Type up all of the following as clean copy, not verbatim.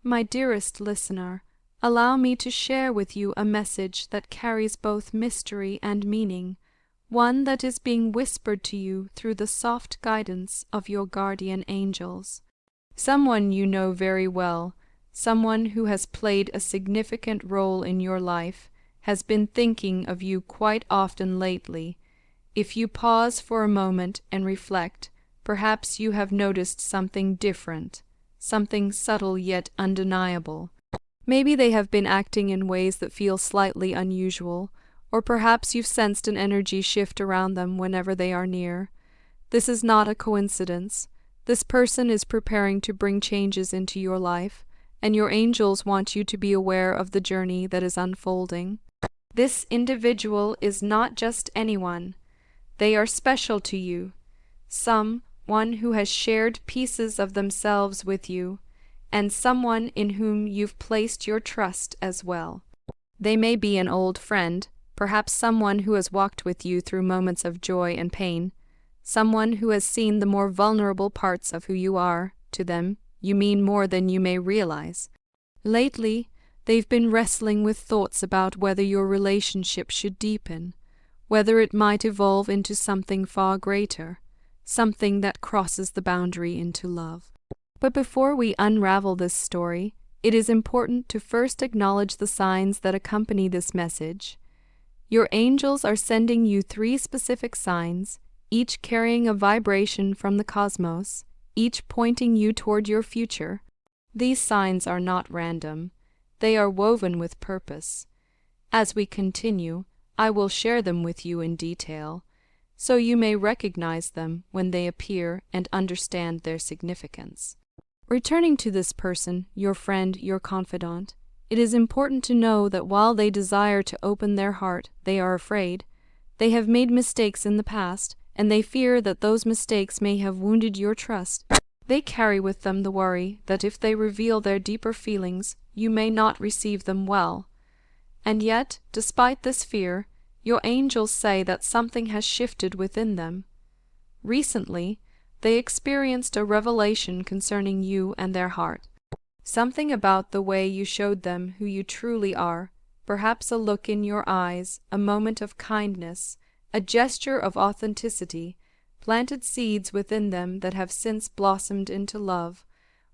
My dearest listener, allow me to share with you a message that carries both mystery and meaning, one that is being whispered to you through the soft guidance of your guardian angels. Someone you know very well, someone who has played a significant role in your life, has been thinking of you quite often lately. If you pause for a moment and reflect, perhaps you have noticed something different, something subtle yet undeniable. Maybe they have been acting in ways that feel slightly unusual, or perhaps you've sensed an energy shift around them whenever they are near. This is not a coincidence. This person is preparing to bring changes into your life, and your angels want you to be aware of the journey that is unfolding. This individual is not just anyone. They are special to you. Someone who has shared pieces of themselves with you, and someone in whom you've placed your trust as well. They may be an old friend, perhaps someone who has walked with you through moments of joy and pain, someone who has seen the more vulnerable parts of who you are. To them, you mean more than you may realize. Lately, they've been wrestling with thoughts about whether your relationship should deepen, whether it might evolve into something far greater, something that crosses the boundary into love. But before we unravel this story, it is important to first acknowledge the signs that accompany this message. Your angels are sending you 3 specific signs, each carrying a vibration from the cosmos, each pointing you toward your future. These signs are not random. They are woven with purpose. As we continue, I will share them with you in detail, so you may recognize them when they appear and understand their significance. Returning to this person, your friend, your confidant, it is important to know that while they desire to open their heart, they are afraid. They have made mistakes in the past, and they fear that those mistakes may have wounded your trust. They carry with them the worry that if they reveal their deeper feelings, you may not receive them well. And yet, despite this fear, your angels say that something has shifted within them. Recently, they experienced a revelation concerning you and their heart. Something about the way you showed them who you truly are, perhaps a look in your eyes, a moment of kindness, a gesture of authenticity, planted seeds within them that have since blossomed into love.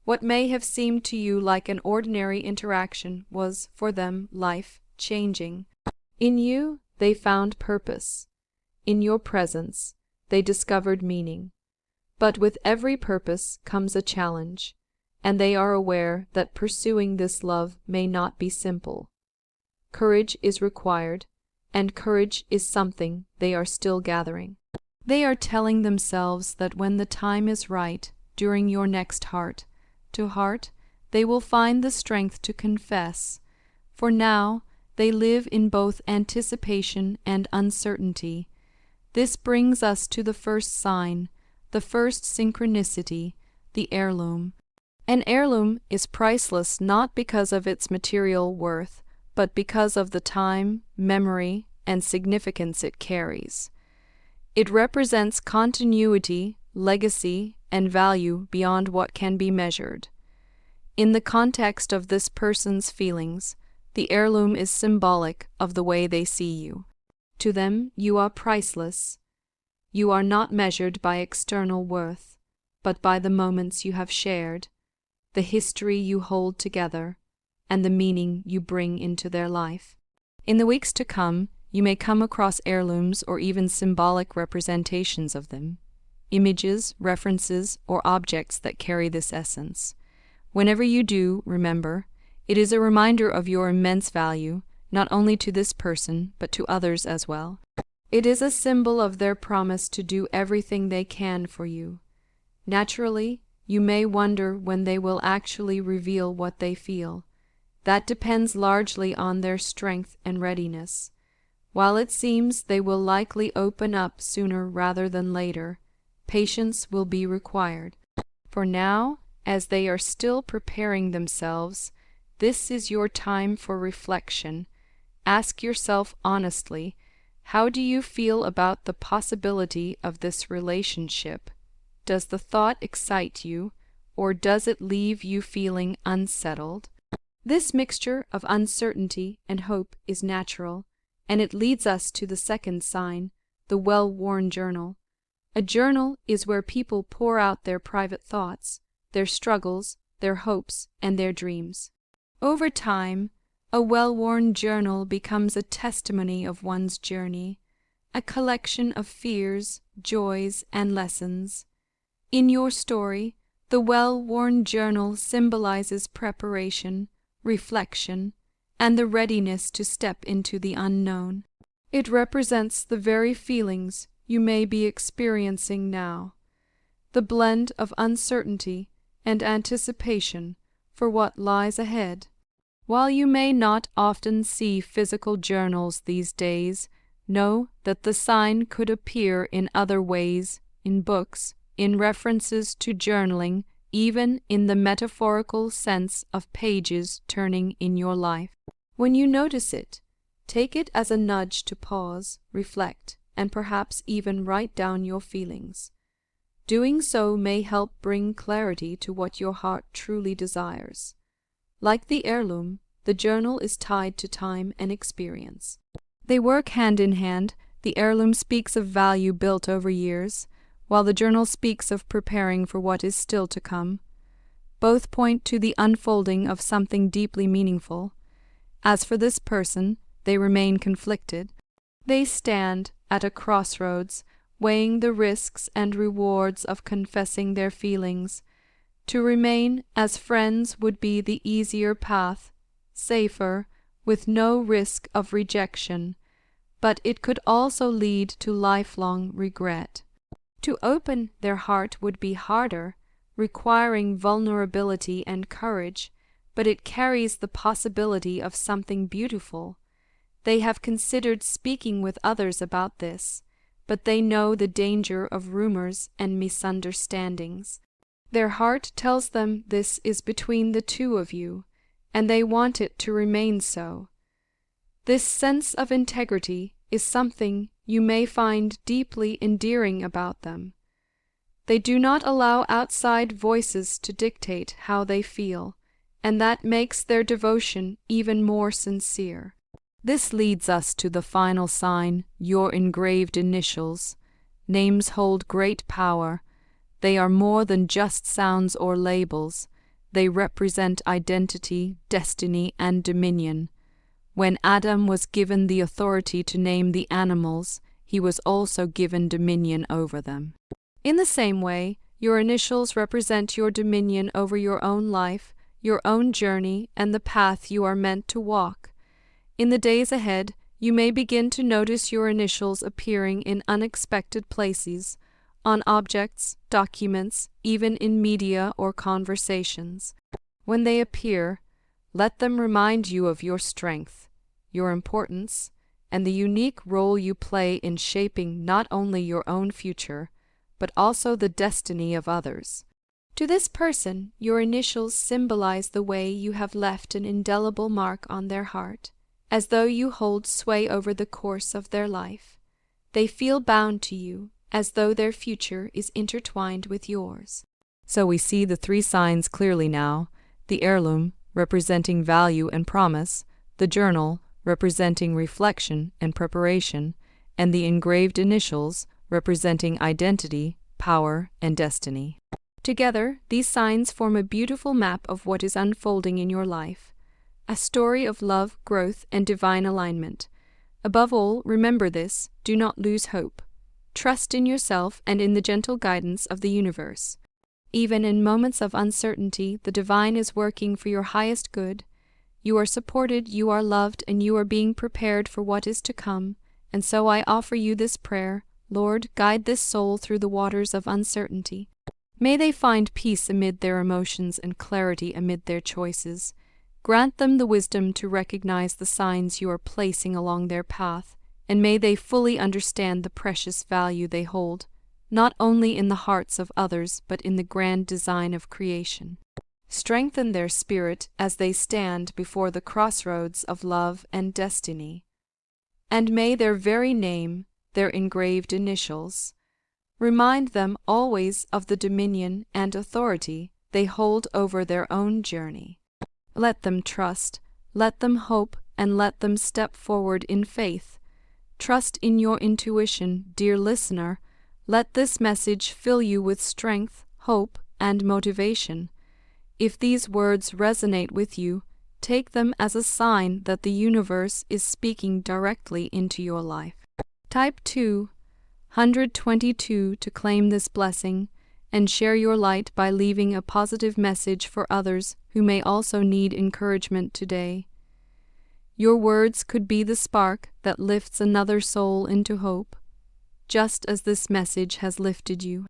What may have seemed to you like an ordinary interaction was, for them, life-changing. In you, they found purpose. In your presence, they discovered meaning. But with every purpose comes a challenge, and they are aware that pursuing this love may not be simple. Courage is required, and courage is something they are still gathering. They are telling themselves that when the time is right, during your next heart-to-heart, they will find the strength to confess. For now, they live in both anticipation and uncertainty. This brings us to the first sign, the first synchronicity, the heirloom. An heirloom is priceless not because of its material worth, but because of the time, memory, and significance it carries. It represents continuity, legacy, and value beyond what can be measured. In the context of this person's feelings, the heirloom is symbolic of the way they see you. To them, you are priceless. You are not measured by external worth, but by the moments you have shared, the history you hold together, and the meaning you bring into their life. In the weeks to come, you may come across heirlooms or even symbolic representations of them, images, references, or objects that carry this essence. Whenever you do, remember, it is a reminder of your immense value, not only to this person, but to others as well. It is a symbol of their promise to do everything they can for you. Naturally, you may wonder when they will actually reveal what they feel. That depends largely on their strength and readiness. While it seems they will likely open up sooner rather than later, patience will be required. For now, as they are still preparing themselves, this is your time for reflection. Ask yourself honestly, how do you feel about the possibility of this relationship? Does the thought excite you, or does it leave you feeling unsettled? This mixture of uncertainty and hope is natural, and it leads us to the second sign, the well-worn journal. A journal is where people pour out their private thoughts, their struggles, their hopes, and their dreams. Over time, a well-worn journal becomes a testimony of one's journey, a collection of fears, joys, and lessons. In your story, the well-worn journal symbolizes preparation, reflection, and the readiness to step into the unknown. It represents the very feelings you may be experiencing now, the blend of uncertainty and anticipation for what lies ahead. While you may not often see physical journals these days, know that the sign could appear in other ways, in books, in references to journaling, even in the metaphorical sense of pages turning in your life. When you notice it, take it as a nudge to pause, reflect, and perhaps even write down your feelings. Doing so may help bring clarity to what your heart truly desires. Like the heirloom, the journal is tied to time and experience. They work hand in hand. The heirloom speaks of value built over years, while the journal speaks of preparing for what is still to come. Both point to the unfolding of something deeply meaningful. As for this person, they remain conflicted. They stand at a crossroads, weighing the risks and rewards of confessing their feelings. To remain as friends would be the easier path, safer, with no risk of rejection, but it could also lead to lifelong regret. To open their heart would be harder, requiring vulnerability and courage, but it carries the possibility of something beautiful. They have considered speaking with others about this, but they know the danger of rumors and misunderstandings. Their heart tells them this is between the two of you, and they want it to remain so. This sense of integrity is something you may find deeply endearing about them. They do not allow outside voices to dictate how they feel, and that makes their devotion even more sincere. This leads us to the final sign, your engraved initials. Names hold great power. They are more than just sounds or labels. They represent identity, destiny, and dominion. When Adam was given the authority to name the animals, he was also given dominion over them. In the same way, your initials represent your dominion over your own life, your own journey, and the path you are meant to walk. In the days ahead, you may begin to notice your initials appearing in unexpected places, on objects, documents, even in media or conversations. When they appear, let them remind you of your strength, your importance, and the unique role you play in shaping not only your own future, but also the destiny of others. To this person, your initials symbolize the way you have left an indelible mark on their heart, as though you hold sway over the course of their life. They feel bound to you, as though their future is intertwined with yours. So we see the three signs clearly now: the heirloom, representing value and promise, the journal, representing reflection and preparation, and the engraved initials, representing identity, power, and destiny. Together, these signs form a beautiful map of what is unfolding in your life, a story of love, growth, and divine alignment. Above all, remember this: do not lose hope. Trust in yourself and in the gentle guidance of the universe. Even in moments of uncertainty, the divine is working for your highest good. You are supported, you are loved, and you are being prepared for what is to come. And so I offer you this prayer: Lord, guide this soul through the waters of uncertainty. May they find peace amid their emotions and clarity amid their choices. Grant them the wisdom to recognize the signs you are placing along their path, and may they fully understand the precious value they hold, not only in the hearts of others but in the grand design of creation. Strengthen their spirit as they stand before the crossroads of love and destiny. And may their very name, their engraved initials, remind them always of the dominion and authority they hold over their own journey. Let them trust, let them hope, and let them step forward in faith. Trust in your intuition, dear listener. Let this message fill you with strength, hope, and motivation. If these words resonate with you, take them as a sign that the universe is speaking directly into your life. Type 222 to claim this blessing and share your light by leaving a positive message for others who may also need encouragement today. Your words could be the spark that lifts another soul into hope, just as this message has lifted you.